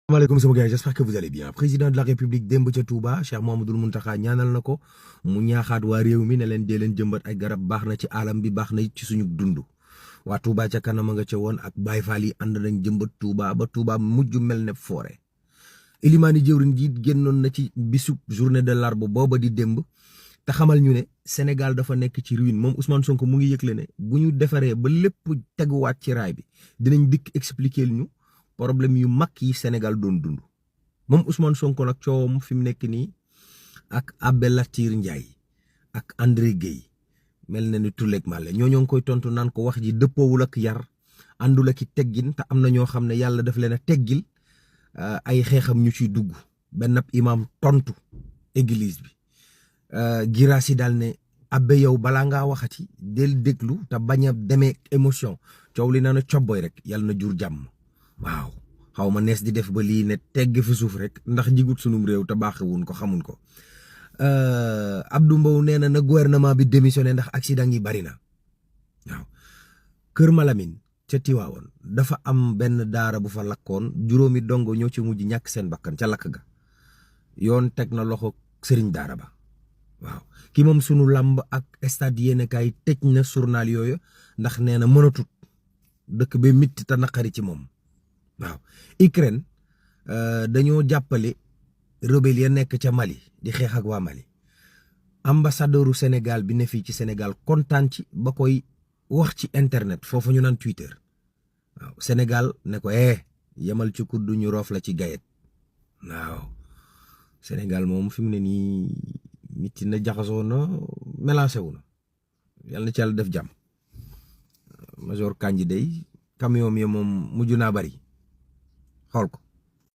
Maaleykum sama gars, j'espère que vous allez bien. Président de la République démb ca Touba Cheikh Mouhamadoul Mountakha ñaanal na ko mu ñaaxaat waa réew mi ne leen dee leen jëmbat ay garab baax na ci alam bi baax na ci suñu dund. waa Touba ca kanam nga ca woon ak Baye Fall yi ànd nañ jëmbat Touba ba Touba mujj mel ne forêt. Ilimaani jëwriñ ji génnoon na ci bisub journée de l'arbre booba di démb te xamal ñu ne Sénégal dafa nekk ci ruine moom Ousmane Sonko mu ngi yëgle ne bu ñu defaree ba lépp teguwaat ci raay bi dinañ dikk expliquer ñu. problème yu mag yi Sénégal doon dund moom Ousmane Sonko nag coowam fi mu nekk nii ak Abbé Latyr Ndiaye ak André Guèye mel na ni tulleeg màlle ñoo ngi koy tontu naan ko wax ji dëppoowul ak yar àndul ak i teggin te am na ñoo xam ne yàlla daf leen a teggil ay xeexam ñu ciy dugg benn imam tontu église bi Girassi daal ne Abbé yow balaa ngaa waxati del déglu te bañ a demee émotion coow li na na cobboy rek yàlla na jur jàmm. waaw xaw ma nees di def ba lii ne tegg fi suuf rek ndax jigut sunum réew te baaxewuñ ko xamuñ ko Abdou Mbow nee na gouvernement bi démissionné ndax accident yi bari na waaw Kër Malamine ca Tiwaawoon dafa am benn daara bu fa lakkoon juróomi dongo ñoo ci mujj ñàkk seen bakkan ca lakk ga yoon teg na loxo sëriñ daara ba waaw ki moom sunu làmb ak stade yéene kaay tëj na journal yooyu ndax nee na mënatut dëkk ba mitti te naqari ci moom waaw Ukraine dañoo jàppale rebelle ya nekk ca Mali di xeex ak waa Mali ambassadeuru Sénégal bi ne fii ci Sénégal kontaan ci ba koy wax ci internet foofu ñu naan Twitter waaw Sénégal ne ko yemal ci kuddu ñu roof la ci gayet waaw Sénégal moom fi mu ne nii nit na jaxasoo na mélangé wu na yàlla na ci yàlla def jàmm Major Kandji day camion mi moom mujj naa bari xool ko